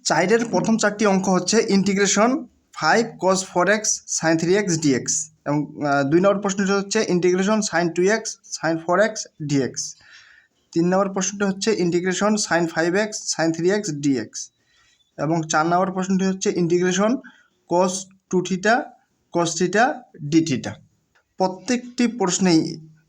চারের প্রথম চারটি অঙ্ক হচ্ছে integration 5 cos 4x sin 3x dx এবং 2 নম্বর প্রশ্নটি হচ্ছে integration sin 2x sin 4x dx। 3 নম্বর প্রশ্নটি হচ্ছে integration sin 5x sin 3x dx এবং 4 নম্বর প্রশ্নটি হচ্ছে ইন্টিগ্রেশন cos 2θ cos θ dθ। প্রত্যেকটি প্রশ্নেই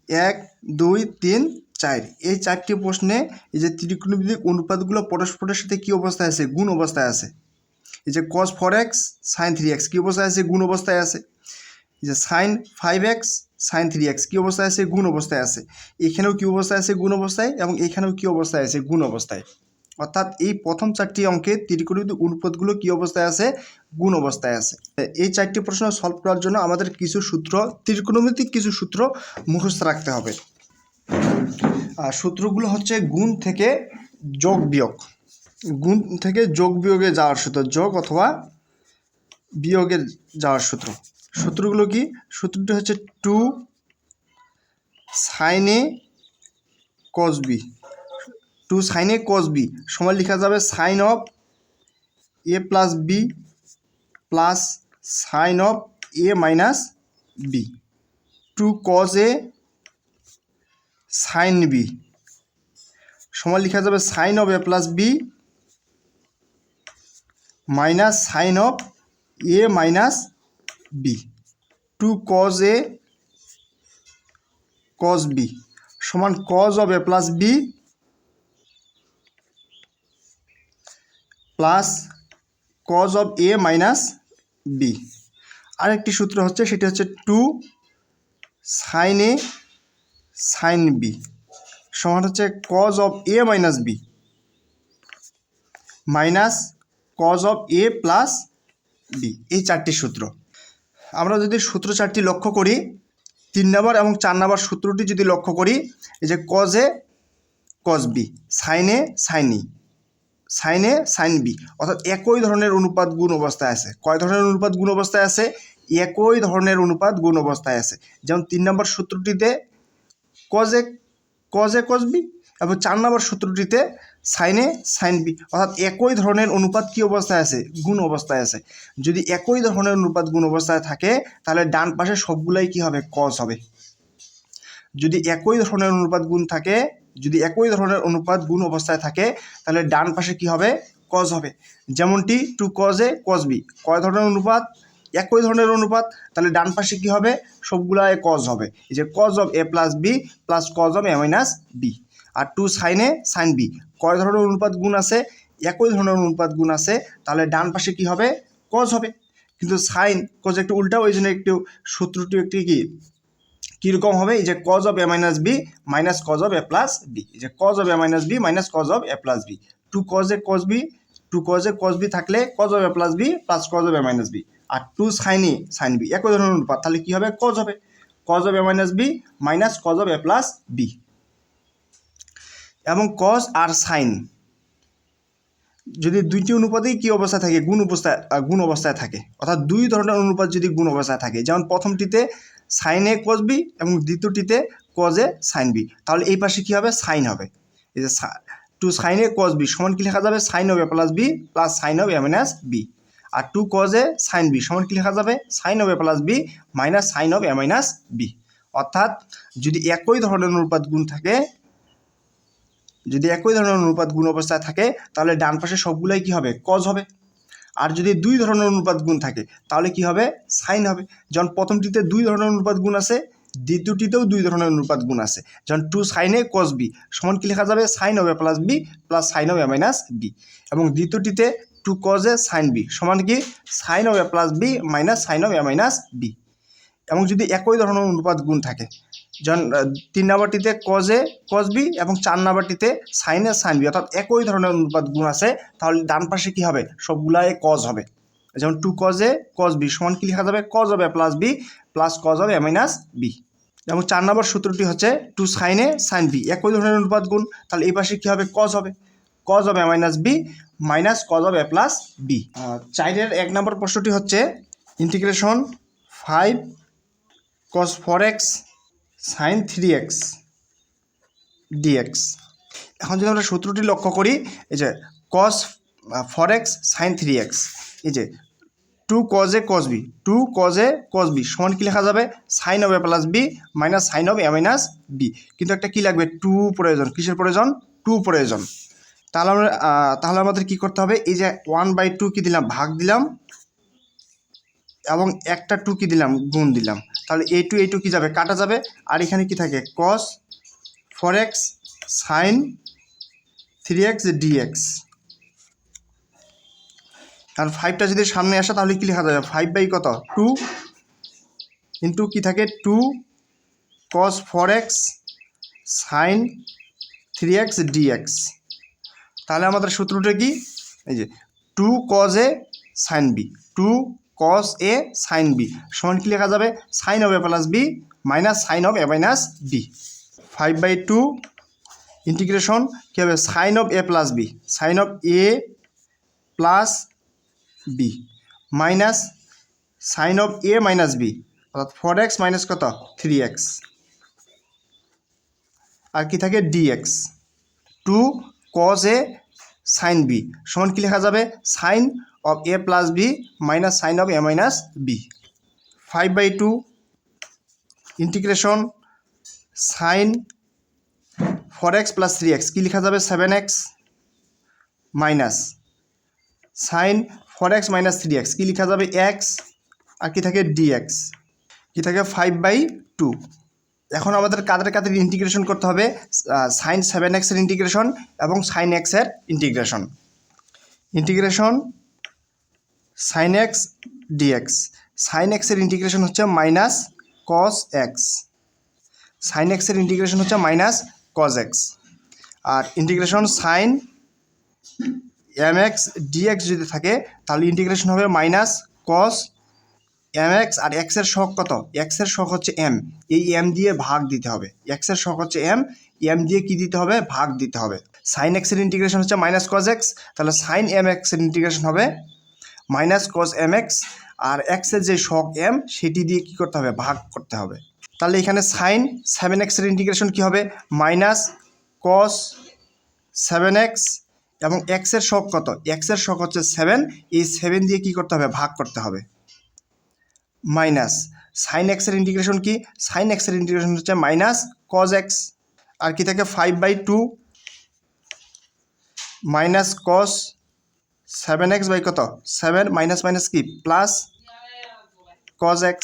1 2 3 4 এই চারটি প্রশ্নে এই যে ত্রিকোণমিতিক অনুপাতগুলো পরস্পরের সাথে কী অবস্থায় আছে? গুণ অবস্থায় আছে। এই যে cos 4x sin 3x কী অবস্থায় আছে? গুণ অবস্থায় আছে। এই যে sin 5x sin 3x কী অবস্থায় আছে? গুণ অবস্থায় আছে। এখানেও কী অবস্থায় আছে? গুণ অবস্থায়। এবং এখানেও কী অবস্থায় আছে? গুণ অবস্থায়। অর্থাৎ এই প্রথম চারটি অঙ্কে ত্রিকোণমিতিক অনুপাতগুলো কী অবস্থায় আছে? গুণ অবস্থায় আছে। এই চারটি প্রশ্ন সলভ করার জন্য আমাদের কিছু সূত্র, ত্রিকোণমিতিক কিছু সূত্র মুখস্থ রাখতে হবে। সূত্রগুলো হচ্ছে গুণ থেকে যোগ বিয়োগ, গুণ থেকে যোগ বিয়োগে যাওয়ার সূত্র, যোগ অথবা বিয়োগে যাওয়ার সূত্র। সূত্রগুলো কি? সূত্রটি হচ্ছে 2 sin a cos b, 2 sin a cos b সমান লেখা যাবে sin of a plus b plus sin of a minus b, 2 cos a sin b সমান লেখা যাবে sin of a plus b minus sin of a minus b, 2 cos a cos b সমান cos of a plus b plus cos of a minus b। আরেকটি সূত্র হচ্ছে, সেটি হচ্ছে 2 sin a sin b সমান হচ্ছে cos of a minus b minus cos of a plus b। এই চারটি সূত্র। আমরা যদি সূত্র চারটি লক্ষ্য করি, 3 নম্বর এবং 4 নম্বর সূত্রটি যদি লক্ষ্য করি, এই যে cos a cos b sin a sin e sin a sin b, অর্থাৎ একই ধরনের অনুপাত গুণ অবস্থায় আছে। কয় ধরনের অনুপাত গুণ অবস্থায় আছে? একই ধরনের অনুপাত গুণ অবস্থায় আছে। যেমন 3 নম্বর সূত্রটিতে cos a cos b এবং 4 নম্বর সূত্রটিতে sin a sin b, অর্থাৎ একই ধরনের অনুপাত কী অবস্থায় আছে? গুণ অবস্থায় আছে। যদি একই ধরনের অনুপাত গুণ অবস্থায় থাকে তাহলে ডান পাশে সবগুলাই কী হবে? cos হবে। যদি একই ধরনের অনুপাত গুণ থাকে, যদি একই ধরনের অনুপাত গুণ অবস্থায় থাকে তাহলে ডান পাশে কি হবে? cos হবে। যেমনটি 2 cos a cos b কয় ধরনের অনুপাত? একই ধরনের অনুপাত, তাহলে ডান পাশে কি হবে? সবগুলাই cos হবে। এই যে cos of a plus b plus cos of a minus b। আর 2 sin a sin b কয় ধরনের অনুপাত গুণ আছে? একই ধরনের অনুপাত গুণ আছে, তাহলে ডান পাশে কি হবে? cos হবে। কিন্তু সাইন cos একটু উল্টা, ওই জন্য একটু সূত্রটি একটি কি কীরকম হবে? এই যে cos of a minus b minus cos of a plus b, এই যে cos of a minus b minus cos of a plus b, 2 cos a cos b 2 cos a cos b থাকলে cos of a plus b plus cos of a minus b, আর 2 sin a sin b একই ধরনের অনুপাত, তাহলে কী হবে? cos হবে। cos of a minus b minus cos of a plus b। এবং cos আর sin যদি দুইটি অনুপাতেই কী অবস্থায় থাকে? গুণ অবস্থায় থাকে। অর্থাৎ দুই ধরনের অনুপাত যদি গুণ অবস্থায় থাকে, যেমন প্রথমটিতে sin a cos b এবং দ্বিতীয়টিতে cos a sin b, তাহলে এই পাশে কী হবে? sin হবে। এই যে 2 sin a cos b সমান কী লেখা যাবে? sin of a plus b plus sin of a minus b। আর 2 cos a sin b সমান কী লেখা যাবে? sin of a plus b minus sin of a minus b। অর্থাৎ যদি একই ধরনের অনুপাত গুণ থাকে, যদি একই ধরনের অনুপাত গুণ অবস্থায় থাকে তাহলে ডান পাশে সবগুলাই কী হবে? cos হবে। আর যদি দুই ধরনের অনুপাত গুণ থাকে তাহলে কি হবে? সাইন হবে। যেমন প্রথমটিতে দুই ধরনের অনুপাত গুণ আছে, দ্বিতীয়টিতেও দুই ধরনের অনুপাত গুণ আছে। যেমন 2 sin a cos b সমান কি লেখা যাবে? sin of a plus b plus sin of a minus b। এবং দ্বিতীয়টিতে 2 cos a sin b সমান কি? sin of a plus b minus sin of a minus b। এবং যদি একই ধরনের অনুপাত গুণ থাকে, যেমন 3 নাম্বারটিতে cos a cos b এবং 4 নাম্বারটিতে sin a sin b, অর্থাৎ একই ধরনের অনুপাত গুণ আছে, তাহলে ডান পাশে কি হবে? সবগুলাই cos হবে। যেমন 2 cos a cos b সমান কি লেখা যাবে? cos of a plus b plus cos of a minus b। এবং 4 নম্বর সূত্রটি হচ্ছে 2 sin a sin b একই ধরনের অনুপাত গুণ, তাহলে এই পাশে কি হবে? cos হবে। cos of a minus b minus cos of a plus b। 4-এর 1 নম্বর প্রশ্নটি হচ্ছে integration 5 cos 4x sin 3x dx। এখন যদি আমরা সূত্রটি লক্ষ্য করি, এই যে cos 4x সাইন 3x, এই যে 2 cos a cos b, 2 cos a cos b সমান কি লেখা যাবে sine of a plus B minus sine of a minus B, কিন্তু একটা কি লাগবে 2 প্রয়োজন, কিসের প্রয়োজন 2 প্রয়োজন। তাহলে আমাদের কি করতে হবে, এই যে 1/2 কি দিলাম ভাগ দিলাম এবং একটা 2 কি দিলাম গুণ দিলাম, তাহলে এই টু কি যাবে কাটা যাবে, আর এখানে কি থাকে cos 4x sign 3x dx, আর 5টা যদি সামনে আসে তাহলে কি লেখা যাবে 5/কত 2 ইন্টু কি থাকে 2 cos 4x sign 3x dx। তাহলে আমাদের সূত্রটা কি, এই যে 2 cos a sine B, 2 cos a sine B সমান কি লেখা যাবে sine of a plus B minus sine of a minus B. 5/2 integration কী হবে sine of a plus B, sine of a plus B minus sine of a minus B, অর্থাৎ 4x minus কত 3x, আর কি থাকে dx। 2 cos a sine B সমান কি লেখা যাবে sine of a plus B minus sine of a minus B. 5/2 integration sine 4x plus 3x কি লেখা যাবে 7x minus sine 4x minus 3x কি লেখা যাবে x, আর কি থাকে dx, কি থাকে 5/2। এখন আমাদের কাদের ইন্টিগ্রেশন করতে হবে, সাইন 7x এর ইন্টিগ্রেশন এবং সাইন x এর integration. Integration sine x dx, sine x এর ইন্টিগ্রেশন হচ্ছে minus cos x, sine x এর ইন্টিগ্রেশন হচ্ছে মাইনাস cos x, আর ইন্টিগ্রেশন সাইন mx dx যদি থাকে তাহলে ইন্টিগ্রেশন হবে মাইনাস cos mx, আর x এর সহগ কত, x এর সহগ হচ্ছে m, এই m দিয়ে ভাগ দিতে হবে, x এর সহগ হচ্ছে m দিয়ে কি দিতে হবে ভাগ দিতে হবে। সাইন x এর ইন্টিগ্রেশন হচ্ছে মাইনাস cos x, তাহলে সাইন mx এর ইন্টিগ্রেশন হবে মাইনাস cos mx, আর x এর যে সহগ m সেটি দিয়ে কি করতে হবে ভাগ করতে হবে। তাহলে এখানে সাইন 7x এর ইন্টিগ্রেশন কি হবে মাইনাস cos 7x, এবং x এর সহগ কত, x এর সহগ হচ্ছে 7, এই 7 দিয়ে কি করতে হবে ভাগ করতে হবে, মাইনাস সাইন x এর ইন্টিগ্রেশন কি, সাইন x এর ইন্টিগ্রেশন হচ্ছে মাইনাস cos x, আর কি থাকে 5/2 মাইনাস cos 7x বাই কত 7 মাইনাস মাইনাস কি প্লাস cos x।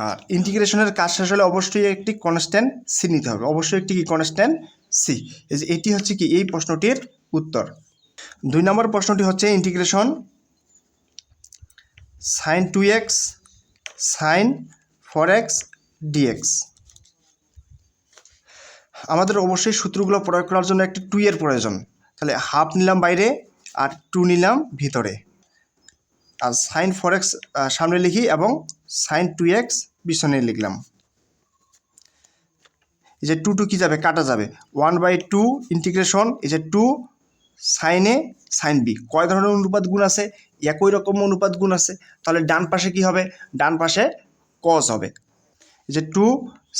আর ইন্টিগ্রেশনের কাজ শেষ হলে অবশ্যই একটি কনস্ট্যান্ট সি নিতে হবে, অবশ্যই একটি কি কনস্ট্যান্ট সি, এই যে এটি হচ্ছে কি এই প্রশ্নটির উত্তর। 2 নম্বর প্রশ্নটি হচ্ছে integration sign 2x sign 4x dx। আমাদের অবশ্যই সূত্রগুলো প্রয়োগ করার জন্য একটি 2 এর প্রয়োজন, তাহলে হাফ নিলাম বাইরে আর 2 নিলাম ভিতরে, আর সাইন 4x সামনে লিখি এবং সাইন 2x পিছনে লিখলাম। এই যে 2 কি যাবে কাটা যাবে, 1/2 ইন্টিগ্রেশন এই যে 2 সাইন এ সাইন বি, কয় ধরনের অনুপাত গুণ আছে একই রকম অনুপাত গুণ আছে, তাহলে ডান পাশে কি হবে ডান পাশে cos হবে, এই যে 2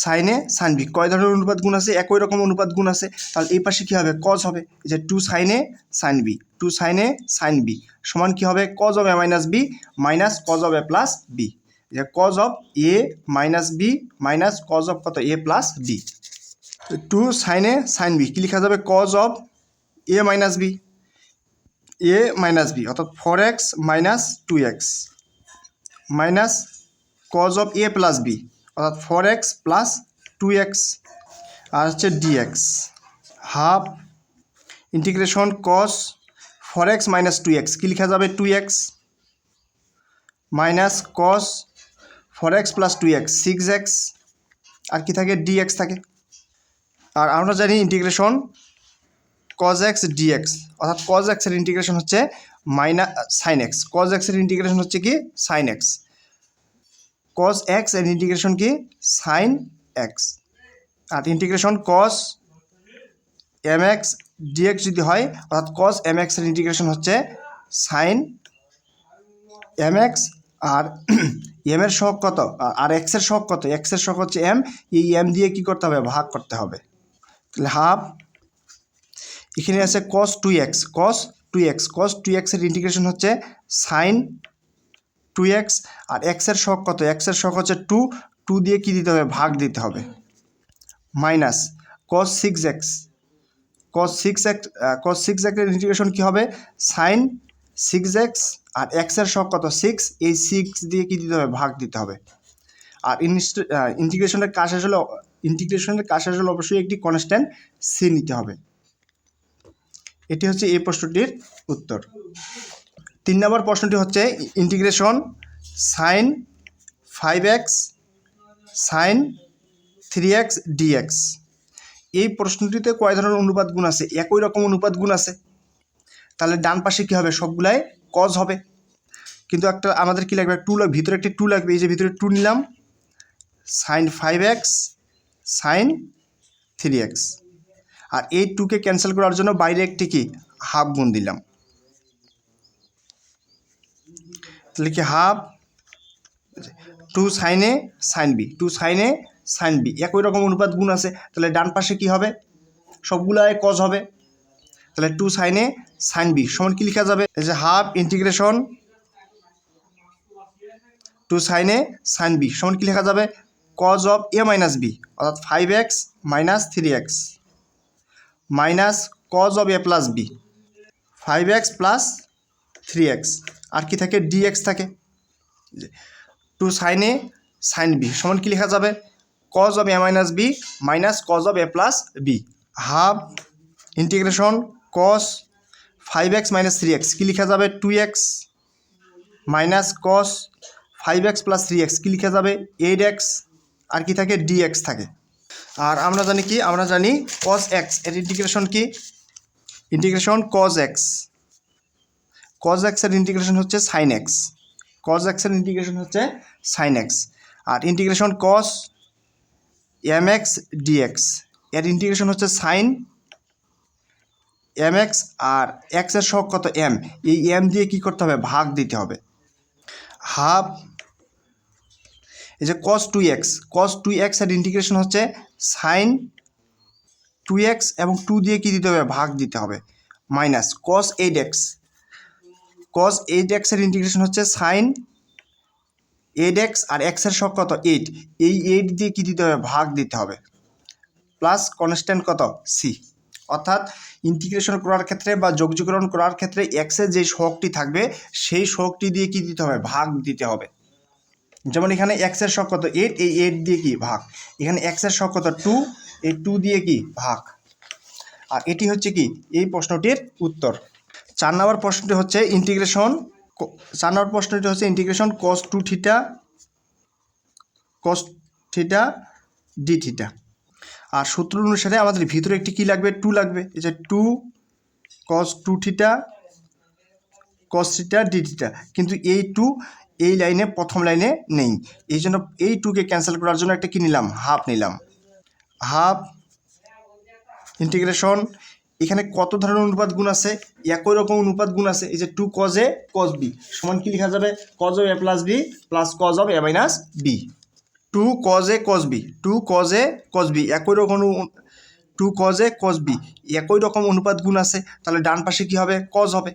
সাইন এ সাইন বি কয় ধরনের অনুপাত গুণ আছে একই রকম অনুপাত গুণ আছে, তাহলে এই পাশে কি হবে cos হবে, এই যে 2 sine A sine B, 2 sine A sine B সমান কি হবে cos of a minus B minus cos of a plus B, যে cos of a minus B minus cos of কত a plus B. 2 sine A sine B কি লেখা যাবে cos of a minus B, a minus B অর্থাৎ 4x minus 2x minus cos of a plus B অর্থাৎ 4x plus 2x, আর হচ্ছে dx half integration cos 4x minus 2x কি লেখা যাবে 2x minus cos 4x plus 2x 6x, আর কি থাকে dx থাকে। আর আমরা জানি ইন্টিগ্রেশন cos x dx অর্থাৎ cos x এর ইন্টিগ্রেশন হচ্ছে minus sine x, cos x এর ইন্টিগ্রেশন হচ্ছে কি সাইন x, cos x এর ইন্টিগ্রেশন কি সাইন x, আর ইন্টিগ্রেশন cos mx dx যদি হয় অর্থাৎ cos mx এর ইন্টিগ্রেশন হচ্ছে সাইন mx, আর m এর সহগ কত আর x এর সহগ কত, x এর সহগ হচ্ছে m, এই m দিয়ে কি করতে হবে ভাগ করতে হবে, তাহলে হাফ এখানে আছে cos 2x cos 2x এর ইন্টিগ্রেশন হচ্ছে sin 2x, আর x এর সহগ কত, x এর সহগ হচ্ছে 2 দিয়ে কি দিতে হবে, ভাগ দিতে হবে, মাইনাস cos 6x এর ইন্টিগ্রেশন কি হবে, sin 6x, আর x এর সহগ কত 6, এই 6 দিয়ে কি দিতে হবে, ভাগ দিতে হবে। আর ইন্টিগ্রেশনের কাজ আসলে অবশ্যই একটি কনস্ট্যান্ট সি নিতে হবে। এটি হচ্ছে এই প্রশ্নটির উত্তর। 3 নম্বর প্রশ্নটি হচ্ছে integration sin 5x sin 3x dx। এই প্রশ্নটিতে কয় ধরনের অনুপাত গুণ আছে, একই রকম অনুপাত গুণ আছে, তাহলে ডান পাশে কী হবে, সবগুলাই কজ হবে, কিন্তু একটা আমাদের কী লাগবে, ভিতরে একটি 2 লাগবে, এই যে ভিতরে 2 নিলাম, sin 5x sin 3x, আর এই 2কে ক্যান্সেল করার জন্য বাইরে একটি কি হাফ গুণ দিলাম, তাহলে কি half 2 sin a sin b, 2 sin a sin b, একই রকম অনুপাত গুণ আছে, তাহলে ডান পাশে কি হবে, সবগুলাই কজ হবে, তাহলে 2 sin a sin b সমান কি লেখা যাবে, এই যে half integration 2 sin a sin b সমান কি লেখা যাবে, cos of a minus b, অর্থাৎ 5x minus 3x minus cos of a plus b, 5x plus 3x, আর কি থাকে, dx থাকে, 2 sin a sin b সমান কি লেখা যাবে, cos of a minus b minus cos of a plus b, half integration cos 5x minus 3x কি লেখা যাবে, 2x minus cos 5x plus 3x কি লেখা যাবে, 8x, আর কি থাকে, dx থাকে। আর আমরা জানি কি, আমরা জানি cos x এর ইন্টিগ্রেশন কি, ইন্টিগ্রেশন cos x এর ইন্টিগ্রেশন হচ্ছে sin x, cos x এর ইন্টিগ্রেশন হচ্ছে sin x, আর ইন্টিগ্রেশন cos mx dx এর ইন্টিগ্রেশন হচ্ছে sin mx, আর x এর সহগ কত m, এই m দিয়ে কি করতে হবে, ভাগ দিতে হবে, হাফ এই যে cos 2x এর ইন্টিগ্রেশন হচ্ছে sin 2x এবং 2 দিয়ে কি দিতে হবে, ভাগ দিতে হবে, মাইনাস cos 8x এর ইন্টিগ্রেশন হচ্ছে sin 8x, আর x এর সহগ কত 8, এই 8 দিয়ে কি দিতে হবে, ভাগ দিতে হবে, প্লাস কনস্ট্যান্ট কত c, অর্থাৎ ইন্টিগ্রেশন করার ক্ষেত্রে বা যোগজীকরণ করার ক্ষেত্রে x এর যে সহগটি থাকবে সেই সহগটি দিয়ে কি দিতে হবে, ভাগ দিতে হবে। যেমন এখানে x এর সহগ কত 8, এই 8 দিয়ে কি ভাগ, এখানে x এর সহগ কত 2, এই 2 দিয়ে কি ভাগ, আর এটি হচ্ছে কি এই প্রশ্নটির উত্তর। 4 নম্বর প্রশ্নটি হচ্ছে integration cos 2 theta d theta, আর সূত্র অনুসারে আমাদের ভিতরে একটি কি লাগবে, 2 লাগবে, এই যে 2 cos 2 theta cos theta d theta, কিন্তু এই 2 এই লাইনে প্রথম লাইনে নেই, এই জন্য এই 2কে ক্যান্সেল করার জন্য একটা কি নিলাম, হাফ নিলাম, হাফ ইন্টিগ্রেশন, এখানে কত ধরনের অনুপাত গুণ আছে, একই রকম অনুপাত গুণ আছে, এই যে 2 cos a cos b সমান কি লেখা যাবে, cos of a plus b plus cos of a minus b, 2 cos a cos b একই রকম 2 cos a cos b একই রকম অনুপাত গুণ আছে, তাহলে ডান পাশে কি হবে, cos হবে,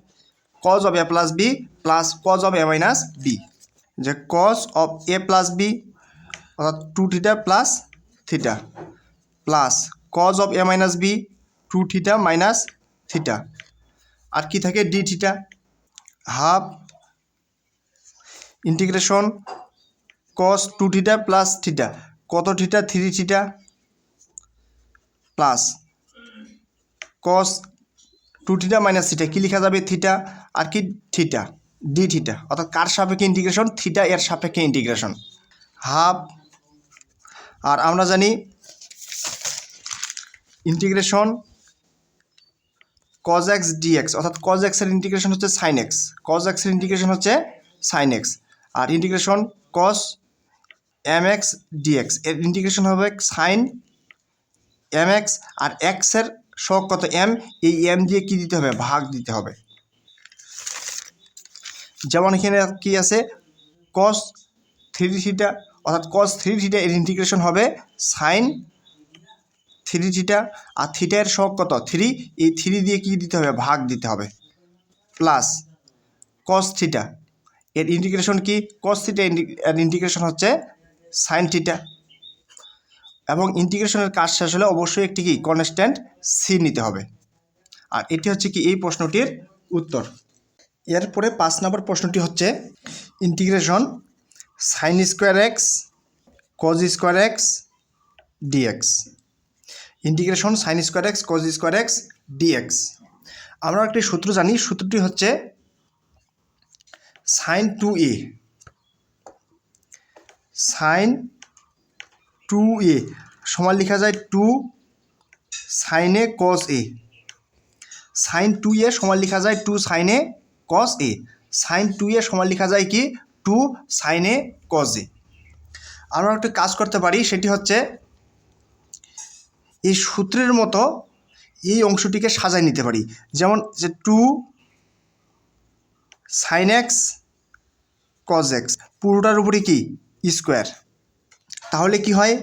cos of a plus b plus cos of a minus b, যে cos of a plus b অর্থাৎ 2 theta plus theta plus cos of a minus b 2 theta minus theta, আর কি থাকে d theta, half integration cos 2 theta plus theta, কত theta 3 theta plus cos 2 theta minus theta কি লেখা যাবে, theta, আর কি থিটা d থিটা, অর্থাৎ কার সাপেক্ষে ইন্টিগ্রেশন, থিটা এর সাপেক্ষে ইন্টিগ্রেশন, হাফ, আর আমরা জানি ইন্টিগ্রেশন cos x dx, অর্থাৎ cos x এর ইন্টিগ্রেশন হচ্ছে sin x, cos x এর ইন্টিগ্রেশন হচ্ছে sin x, আর ইন্টিগ্রেশন cos mx dx এর ইন্টিগ্রেশন হবে sin mx, আর x এর সহগ কত m, এই m দিয়ে কি দিতে হবে, ভাগ দিতে হবে, যেমন এখানে কি আছে cos 3 থিটা, অর্থাৎ cos 3 থিটা এর ইন্টিগ্রেশন হবে sin 3 থিটা, আর থিটা এর সহগ কত 3, এই 3 দিয়ে কি দিতে হবে, ভাগ দিতে হবে, প্লাস কস থিটা, এর ইন্টিগ্রেশন কি কস থিটা, এর ইন্টিগ্রেশন হচ্ছে সাইন থিটা। এবং ইন্টিগ্রেশনের কাজ শেষ হলে অবশ্যই একটি কি কনস্ট্যান্ট সি নিতে হবে। আর এটি হচ্ছে কি এই প্রশ্নটির উত্তর। এরপরে 5 নম্বর প্রশ্নটি হচ্ছে integration sine square X cos square X dx. Integration sine square X cos square X dx. আমরা একটি সূত্র জানি, সূত্রটি হচ্ছে সাইন 2a, সাইন 2a সমান লেখা যায় 2 সাইন এ কস এ। সাইন 2a সমান লেখা যায় 2 সাইন এ কস এ। সাইন 2a সমান লেখা যায় কি 2 সাইন এ কস এ। আমরা একটা কাজ করতে পারি, সেটি হচ্ছে এই সূত্রের মতো এই অংশটিকে সাজায় নিতে পারি। যেমন যে 2 সাইন এক্স কজ এক্স পুরোটার উপরে কি স্কোয়ার। তাহলে কি হয়,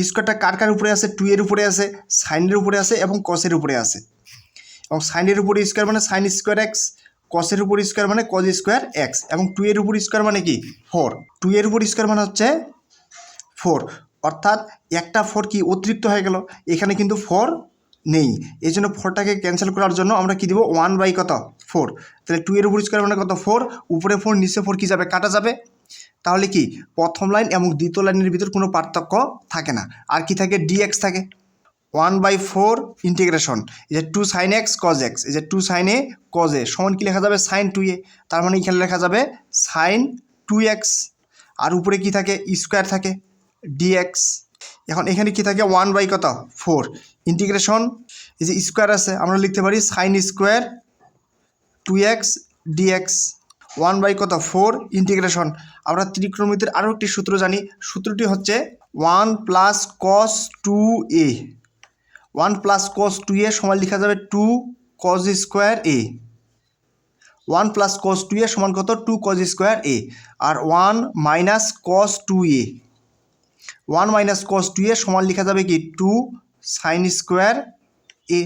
স্কোয়ারটা কার কার উপরে আছে, 2 এর উপরে আছে, সাইনের উপরে আছে এবং কসের উপরে আছে। এবং সাইনের উপরে স্কোয়ার মানে সাইন স্কোয়ার এক্স, কসের উপর স্কোয়ার মানে কজ স্কোয়ার এক্স, এবং 2 এর উপর স্কোয়ার মানে কি 4। 2 এর উপর স্কোয়ার মানে হচ্ছে 4, অর্থাৎ একটা 4 কি অতিরিক্ত হয়ে গেল, এখানে কিন্তু 4 নেই। এই জন্য 4টাকে ক্যান্সেল করার জন্য আমরা কি দেবো 1 বাই কত 4। তাহলে 2 এর উপর স্কোয়ার মানে কত 4, উপরে 4 নিচে 4 কি যাবে কাটা যাবে। তাহলে কি প্রথম লাইন এবং দ্বিতীয় লাইনের ভিতর কোনো পার্থক্য থাকে না। আর কি থাকে ডিএক্স থাকে। 1/4 ইন্টিগ্রেশন এই যে 2 সাইন এক্স কজ এক্স, এই যে 2 সাইন এ কজ এ সমান কি লেখা যাবে সাইন 2a। তার মানে এখানে লেখা যাবে সাইন 2x। আর উপরে কি থাকে স্কোয়ার থাকে ডিএক্স। এখন এখানে কি থাকে 1/4 ইন্টিগ্রেশন এই যে স্কোয়ার আছে আমরা লিখতে পারি sine square 2x dx. 1/4 integration. আমরা ত্রিকোণমিতির আরও একটি সূত্র জানি, সূত্রটি হচ্ছে 1 plus cos 2a। 1 plus cos 2a সমান লেখা যাবে 2 কজ স্কোয়ার এ। 1 প্লাস কস 2a সমান কত 2 কজ স্কোয়ার এ। আর 1 minus cos 2a, 1 minus cos 2a সমান লেখা যাবে কি 2 সাইন স্কোয়ার এ।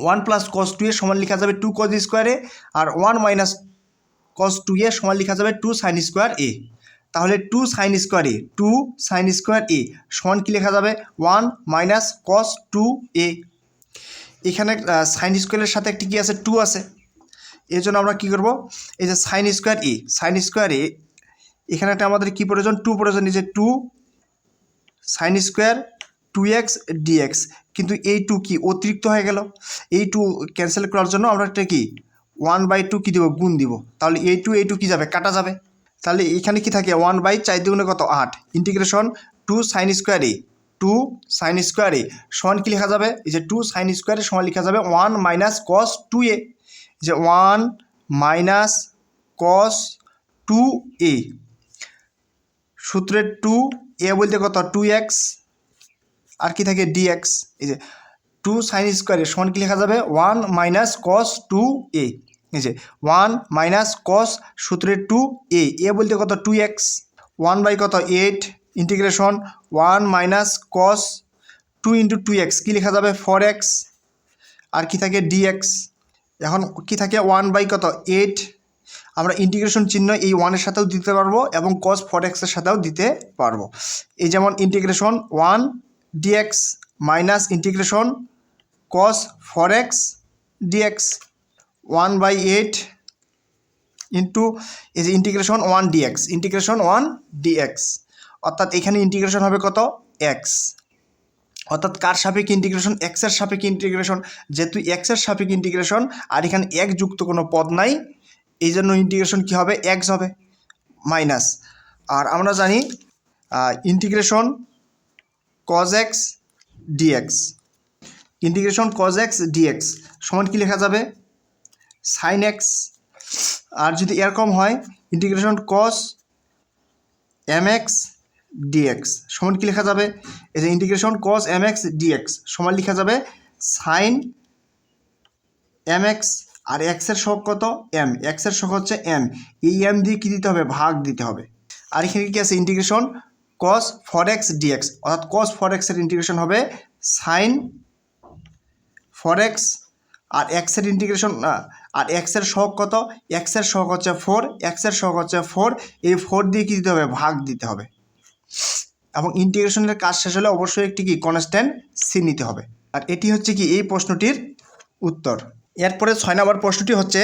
1 প্লাস কস 2a সমান লেখা যাবে 2 কজ স্কোয়ার এ। আর 1 মাইনাস কস 2a সমান লেখা যাবে 2 সাইন স্কোয়ার এ। তাহলে 2 সাইন স্কোয়ার এ 2 সাইন স্কোয়ার এ সমান কি লেখা যাবে 1 মাইনাস কস 2a। এখানে সাইন স্কোয়ারের সাথে একটি কি আছে 2 আছে, এই জন্য আমরা কী করব এই যে সাইন স্কোয়ার এ, সাইন স্কোয়ার এ এখানে একটা আমাদের কী প্রয়োজন 2 প্রয়োজন, এই যে 2 সাইন স্কোয়ার 2x dx। কিন্তু এই 2 কি অতিরিক্ত হয়ে গেল, এই 2 ক্যান্সেল করার জন্য আমরা একটা কি 1/2 কী দেবো গুণ দিব। তাহলে এই 2 কী যাবে কাটা যাবে। তাহলে এখানে কি থাকে 1/4 দুগুণে কত 8 ইন্টিগ্রেশন 2 সাইন স্কোয়ার এ 2 সাইন স্কোয়ার এ সমান কি লেখা যাবে এই যে 2 সাইন স্কোয়ারে সমান লেখা যাবে 1 মাইনাস কস 2a, যে 1 মাইনাস কস 2a। সূত্রের 2a বলতে কত 2x আর কি থাকে dx। এই যে 2 সাইন স্কোয়ারে সমান কি লেখা যাবে 1 মাইনাস কস 2a। এই যে 1 মাইনাস কস সূত্রের 2a, এ বলতে কত 2x। 1/8 integration 1 minus cos 2 into 2x কী লেখা যাবে 4x আর কি থাকে dx। এখন কি থাকে 1/8, আমরা ইন্টিগ্রেশন চিহ্ন এই 1-এর সাথেও দিতে পারবো এবং cos 4x এর সাথেও দিতে পারবো। এই যেমন integration 1 dx minus integration cos 4x dx 1/8 into এই যে ইন্টিগ্রেশন 1 dx, ইন্টিগ্রেশন 1 dx, অর্থাৎ এখানে ইন্টিগ্রেশন হবে কত x, অর্থাৎ কার সাপেক্ষে ইন্টিগ্রেশন এক্সের সাপেক্ষে ইন্টিগ্রেশন। যেহেতু এক্সের সাপেক্ষে ইন্টিগ্রেশন আর এখানে এক যুক্ত কোনো পদ নাই, এই জন্য ইন্টিগ্রেশন কী হবে এক্স হবে মাইনাস। আর আমরা জানি integration cos x dx, integration cos x dx সমান কি লেখা যাবে সাইন এক্স। আর যদি এরকম হয় ইন্টিগ্রেশন cos mx dx সমান কি লেখা যাবে এই যে ইন্টিগ্রেশন cos mx dx সমান লেখা যাবে সাইন mx। আর এক্সের সহগ কত m, এক্সের সহগ হচ্ছে m, এই m দিয়ে কী দিতে হবে ভাগ দিতে হবে। আর এখানে কি আছে ইন্টিগ্রেশন cos 4x dx, অর্থাৎ cos 4x এর ইন্টিগ্রেশন হবে সাইন 4x। আর এক্সের ইন্টিগ্রেশন আর এক্সের সহগ কত, এক্সের সহগ হচ্ছে 4, এক্সের সহগ হচ্ছে 4, এই 4 দিয়ে কী দিতে হবে, ভাগ দিতে হবে। এবং ইন্টিগ্রেশনের কাজ শেষ হলে অবশ্যই একটি কি কনস্ট্যান্ট সি নিতে হবে। আর এটি হচ্ছে কি এই প্রশ্নটির উত্তর। এরপরে 6 নম্বর প্রশ্নটি হচ্ছে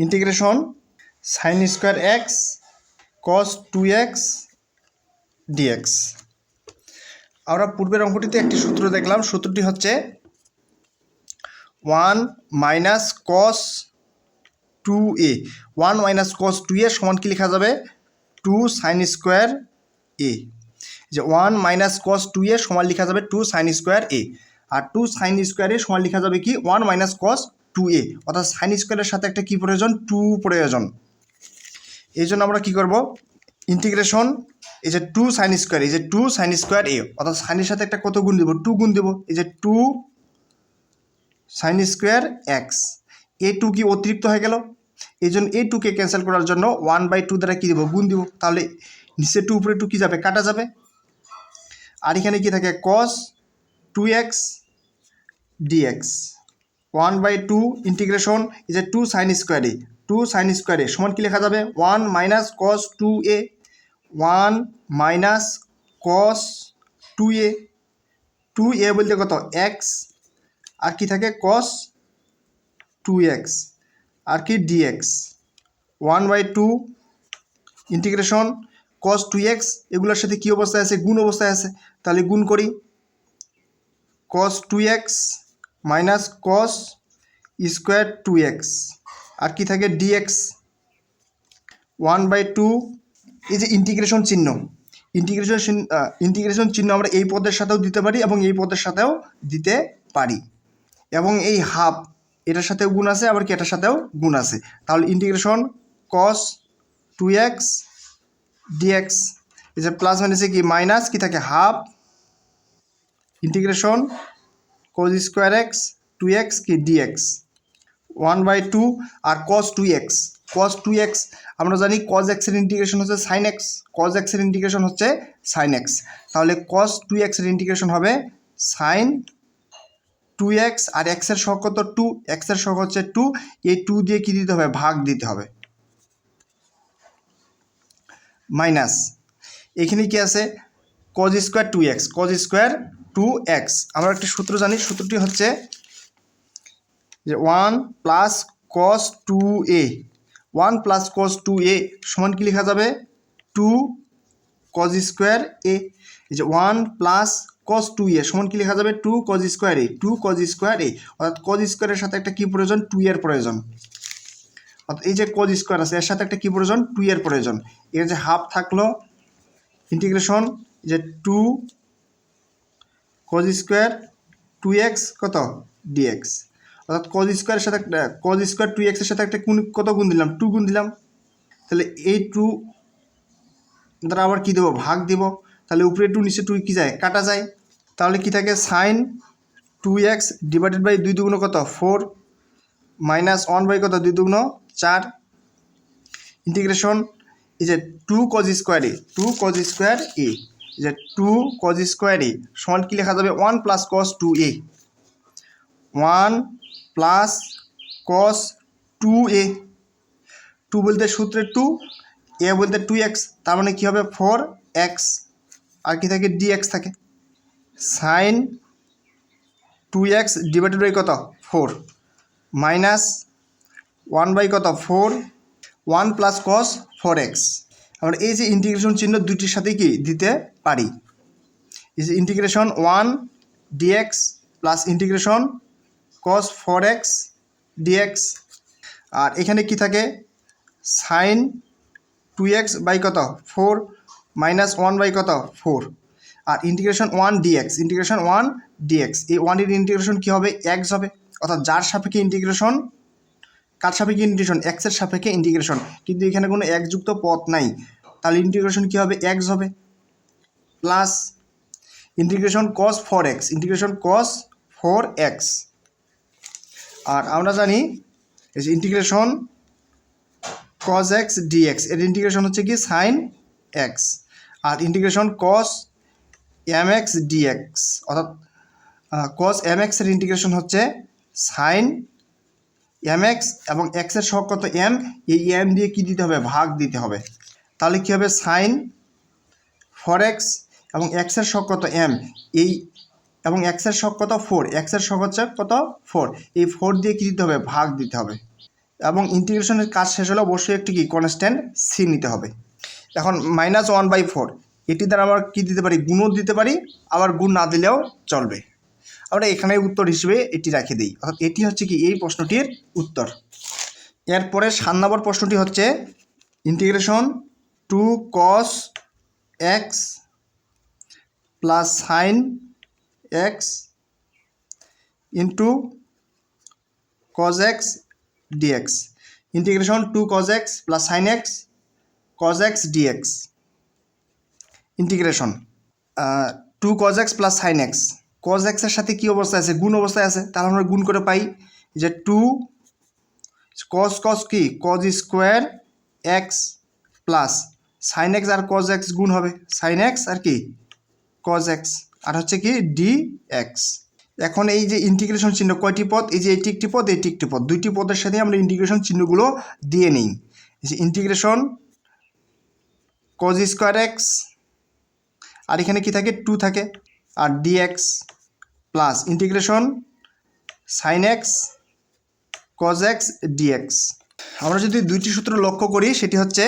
ইন্টিগ্রেশন সাইন স্কোয়ার এক্স কস 2x dx। আমরা পূর্বের অঙ্কটিতে একটি সূত্র দেখলাম, সূত্রটি হচ্ছে 1 minus cos 2a, 1 minus cos 2a সমান কি লেখা যাবে, 2 সাইন স্কোয়ার এ। যে 1 মাইনাস কস 2a সমান লেখা যাবে 2 সাইন স্কোয়ার এ, আর 2 সাইন স্কোয়ার এ সমান লেখা যাবে কি 1 মাইনাস কস 2a, অর্থাৎ সাইন স্কোয়ারের সাথে একটা কি প্রয়োজন, 2 প্রয়োজন। এই জন্য আমরা কি করব, ইন্টিগ্রেশন এই যে 2 সাইন স্কোয়ার, এই যে 2 সাইন স্কোয়ার এ, অর্থাৎ সাইনের সাথে একটা কত গুণ দেব, 2 গুণ দেব। এই যে 2 সাইন স্কোয়ার এক্স, এ 2 কি অতিরিক্ত হয়ে গেল, এই জন্য এই 2কে ক্যান্সেল করার জন্য 1/2 দ্বারা কী দেবো, গুণ দিব। তাহলে নিচে 2 উপরে 2 কী যাবে, কাটা যাবে। আর এখানে কি থাকে, কস 2x dx, 1/2 ইন্টিগ্রেশন এই যে 2 সাইন স্কোয়ার এ, 2 সাইন স্কোয়ার এ সমান কি লেখা যাবে, 1 minus cos 2a, 1 minus cos 2a, 2a বলতে কত এক্স, আর কি থাকে কস 2x, আর কি dx, 1/2 ইন্টিগ্রেশন কস 2x, এগুলোর সাথে কী অবস্থায় আছে, গুণ অবস্থায় আছে। তাহলে গুণ করি, কস 2x minus cos square 2x, আর কি থাকে dx, 1/2। এই যে ইন্টিগ্রেশন চিহ্ন, ইন্টিগ্রেশন চিহ্ন আমরা এই পদের সাথেও দিতে পারি এবং এই পদের সাথেও দিতে পারি। এবং এই হাফ এটার সাথেও গুণ আছে, আবার কি এটার সাথেও গুণ আছে। তাহলে ইন্টিগ্রেশন কস 2x dx, এই যে প্লাস মাইনাসে কি মাইনাস, কি থাকে half, integration cos square x 2x কি dx, 1/2। আর কস 2x, কস 2x আমরা জানি কস এক্সের ইন্টিগ্রেশন হচ্ছে সাইন এক্স, কস এক্সের ইন্টিগ্রেশন হচ্ছে সাইন এক্স। তাহলে কস 2x এর ইন্টিগ্রেশন হবে সাইন 2x, আর এক্সের সহগ কত 2, এক্সের সহগ হচ্ছে 2, এই 2 দিয়ে কী দিতে হবে, ভাগ দিতে হবে। মাইনাস এখানে কি আছে, cos square 2x, cos square 2x। আমরা একটা সূত্র জানি, সূত্রটি হচ্ছে যে 1 plus cos 2a, 1 plus cos 2a সমান কি লেখা যাবে, 2 কজ স্কোয়ার এ। এই যে 1 প্লাস কস 2a সমান কি লেখা যাবে, 2 কজ স্কোয়ার এ, 2 কজ স্কোয়ার এ, অর্থাৎ কজ স্কোয়ারের সাথে একটা কী প্রয়োজন, 2 এর প্রয়োজন। অর্থাৎ এই যে কজ স্কোয়ার আছে এর সাথে একটা কী প্রয়োজন, 2 এর প্রয়োজন। এর যে হাফ থাকলো, ইন্টিগ্রেশন যে 2 কজ স্কোয়ার 2x কত dx, অর্থাৎ কজ স্কোয়ারের সাথে কজ স্কোয়ার 2x এর সাথে একটা কত গুণ দিলাম, 2 গুণ দিলাম। তাহলে এই 2 দ্বারা আবার কী দেবো, ভাগ দেব। তাহলে উপরে 2 নিচে 2 কী যায়, কাটা যায়। তাহলে কি থাকে, সাইন 2x ডিভাইডেড বাই 2 দুগুণ কত 4, মাইনাস 1 বাই কত 2 দুগুণ 4, ইন্টিগ্রেশন এই যে 2 কজ স্কোয়ার এ, 2 কজ স্কোয়ার এ, যে 2 কজ স্কোয়ার এ সমান কি লেখা যাবে, 1 plus cos 2a, 1 plus cos 2a, 2 বলতে সূত্রের 2, এ বলতে 2x, তার মানে কী হবে 4x, আর কি থাকে dx থাকে, সাইন 2x ডিভাইডেড বাই কত 4, মাইনাস 1 বাই কত 4, 1 প্লাস কস 4x। আমরা এই যে ইন্টিগ্রেশন চিহ্ন দুইটির সাথে কি দিতে পারি, এই যে ইন্টিগ্রেশন 1 dx প্লাস ইন্টিগ্রেশন কস 4x dx, আর এখানে কি থাকে সাইন 2x বাই কত 4 মাইনাস 1 বাই কত 4, আর ইন্টিগ্রেশন 1 dx, ইন্টিগ্রেশন 1 dx, এই 1 এর ইন্টিগ্রেশন কী হবে, x হবে। অর্থাৎ যার সাপেক্ষে ইন্টিগ্রেশন, কার সাপেক্ষে ইন্টিগ্রেশন, এক্সের সাপেক্ষে ইন্টিগ্রেশন, কিন্তু এখানে কোনো এক যুক্ত পথ নাই, তাহলে ইন্টিগ্রেশন কী হবে, x হবে। প্লাস ইন্টিগ্রেশন কস 4x, ইন্টিগ্রেশন কস 4x, আর আমরা জানি এই যে ইন্টিগ্রেশন কস x dx এর ইন্টিগ্রেশন হচ্ছে কি সাইন x, আর ইন্টিগ্রেশন কস mx dx, অর্থাৎ কস mx এর ইন্টিগ্রেশন হচ্ছে সাইন এম এক্স এবং এক্সের সহগ কত এম, এই এম দিয়ে কী দিতে হবে, ভাগ দিতে হবে। তাহলে কী হবে, সাইন 4x এবং এক্সের সহগ কত এম, এই এবং এক্সের সহগ কত 4, এক্সের সহগ হচ্ছে কত 4, এই 4 দিয়ে কী দিতে হবে, ভাগ দিতে হবে। এবং ইন্টিগ্রেশনের কাজ শেষ হলে অবশ্যই একটি কি কনস্ট্যান্ট সি নিতে হবে। এখন -1/4 এটি দ্বারা আমরা কী দিতে পারি, গুণও দিতে পারি, আবার গুণ না দিলেও চলবে। আমরা এখানে উত্তর হিসেবে এটি রেখে দিই, অর্থাৎ এটি হচ্ছে কি এই প্রশ্নটির উত্তর। এরপরে 7 নম্বর প্রশ্নটি হচ্ছে integration 2 cos x plus sine x into cos x dx, integration 2 cos x plus sine X cos x dx, integration 2 cos x plus sine X, cos x এর সাথে কী অবস্থায় আছে, গুণ অবস্থায় আছে, তাহলে আমরা গুণ করে পাই যে 2 cos কি cos square x plus sine x আর cos x গুণ হবে সাইন এক্স আর কি cos x, আর হচ্ছে কি dx। এখন এই যে ইন্টিগ্রেশন চিহ্ন কয়টি পদ, এই যে এটি একটি পদ, এটি একটি পদ, দুইটি পদের সাথে আমরা ইন্টিগ্রেশন চিহ্নগুলো দিয়ে নিই। যে ইন্টিগ্রেশন cos স্কোয়ার এক্স, আর এখানে কি থাকে 2 থাকে, আর dx plus integration sign X cos x dx। আমরা যদি দুইটি সূত্র লক্ষ্য করি সেটি হচ্ছে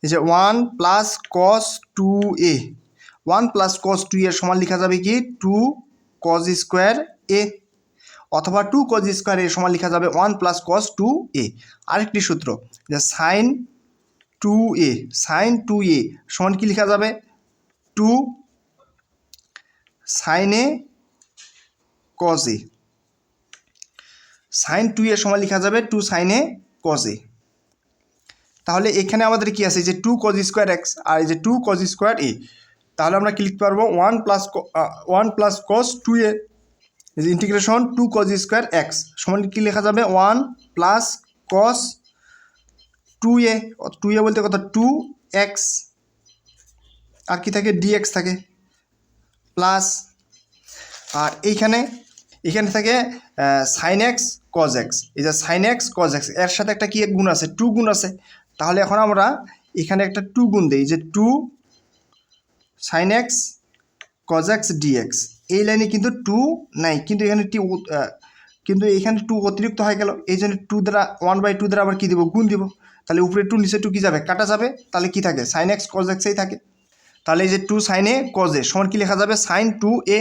এই যে 1 plus cos 2a, 1 plus cos 2a সমান লেখা যাবে কি 2 cos স্কোয়ার a, অথবা 2 cos স্কোয়ার a সমান লেখা যাবে 1 প্লাস cos 2a। আরেকটি সূত্র যে সাইন 2a, সাইন 2a সমান কি লেখা যাবে 2 sine a cos a, sine 2a সমান লেখা যাবে 2 সাইন a cos a। তাহলে এখানে আমাদের কি আছে যে 2 cos স্কোয়ার এক্স আর এই যে 2 cos স্কোয়ার a, তাহলে আমরা কি লিখতে পারবো 1 plus cos 2a integration 2 cos square x সমান কি লেখা যাবে 1 প্লাস cos 2a, 2a বলতে কত 2x, আর কি থাকে dx থাকে প্লাস, আর এখানে থাকে সাইন এক্স cos x, এই যে সাইন এক্স cos x এর সাথে একটা কি গুণ আছে 2 গুণ আছে, তাহলে এখন আমরা এখানে একটা 2 গুণ দিই যে 2 sine X cos x dx। এই লাইনে কিন্তু 2 নাই, কিন্তু এখানে 2 অতিরিক্ত হয়ে গেল, এই জন্য 2 দ্বারা 1/2 দ্বারা আবার কী দেবো, গুণ দিব, তাহলে উপরে 2 নিচে 2 কী যাবে, কাটা যাবে, তাহলে কি থাকে সাইন এক্স cos x এই থাকে। তাহলে এই যে 2 সাইন এ cos a সমান কি লেখা যাবে sine 2a,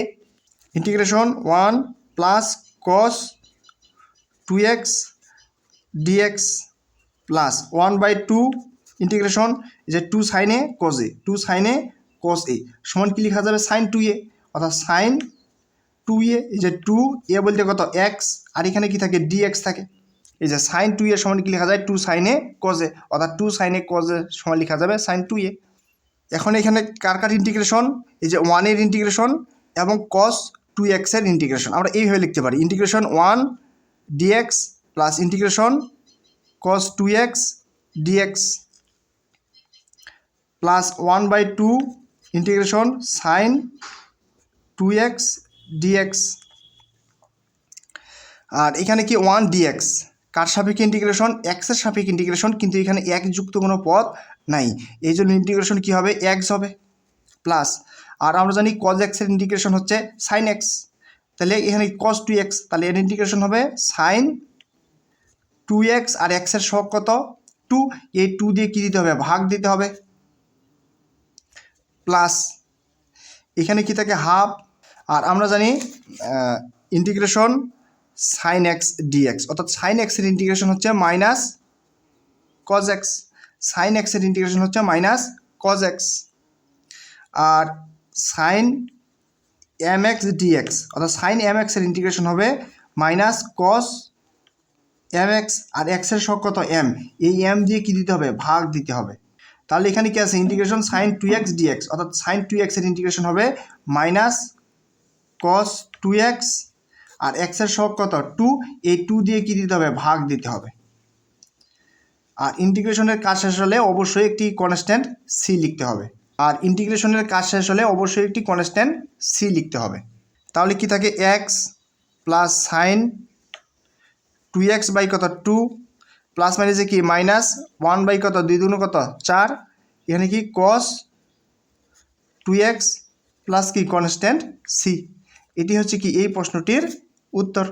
integration 1 plus cos 2x dx plus 1/2 integration এই যে 2 sine A cos a, 2 sine A cos a সমান কি লেখা যাবে সাইন 2a, অর্থাৎ সাইন 2a, এই যে 2a বলতে কত x, আর এখানে কি থাকে dx থাকে, এই যে সাইন 2a সমান কি লেখা যায় 2 সাইন এ cos a, অর্থাৎ 2 সাইন এ cos a সমান লেখা যাবে সাইন 2a। এখন এখানে কার ইন্টিগ্রেশন, এই যে 1 এর ইন্টিগ্রেশন এবং cos 2x এর ইন্টিগ্রেশন আমরা এইভাবে লিখতে পারি, integration 1 dx plus integration cos 2x dx plus 1/2 integration sign 2x dx। আর এখানে কি 1 dx কার সাপেক্ষে ইন্টিগ্রেশন, এক্সের সাপেক্ষে ইন্টিগ্রেশন, কিন্তু এখানে এক যুক্ত কোনো পদ নাই, এই জন্য ইন্টিগ্রেশন কী হবে এক্স হবে প্লাস, আর আমরা জানি cos x এর ইন্টিগ্রেশন হচ্ছে সাইন এক্স, তাহলে এখানে cos 2x, তাহলে এর ইন্টিগ্রেশন হবে সাইন 2x, আর এক্সের সহগ কত 2, এই 2 দিয়ে কী দিতে হবে, ভাগ দিতে হবে, প্লাস এখানে কি থাকে হাফ, আর আমরা জানি ইন্টিগ্রেশন সাইন এক্স ডিএক্স, অর্থাৎ সাইন এক্সের ইন্টিগ্রেশন হচ্ছে মাইনাস cos x, সাইন এক্সের ইন্টিগ্রেশন হচ্ছে মাইনাস cos x, আর সাইন এম এক্স ডিএক্স, অর্থাৎ সাইন এম এক্সের ইন্টিগ্রেশন হবে মাইনাস cos এম এক্স, আর এক্সের সহগ কত এম, এই এম দিয়ে কী দিতে হবে, ভাগ দিতে হবে। তাহলে এখানে কি আছে ইন্টিগ্রেশন সাইন 2x dx, অর্থাৎ সাইন 2x এর ইন্টিগ্রেশন হবে মাইনাস cos 2x, আর x এর সহগ কত 2, এই 2 দিয়ে কি দিতে হবে, ভাগ দিতে হবে। আর ইন্টিগ্রেশনের কাজ শেষ হলে অবশ্যই একটি কনস্ট্যান্ট সি লিখতে হবে, আর ইন্টিগ্রেশনের কাজ শেষ হলে অবশ্যই একটি কনস্ট্যান্ট সি লিখতে হবে। তাহলে কি থাকে x plus sign 2x by কত 2 প্লাস মাইনাসে কি মাইনাস 1 বাই কত 2 দুগুণ কত 4, এখানে কি cos 2x প্লাস কি কনস্ট্যান্ট c। এটি হচ্ছে কি এই প্রশ্নটির উত্তর।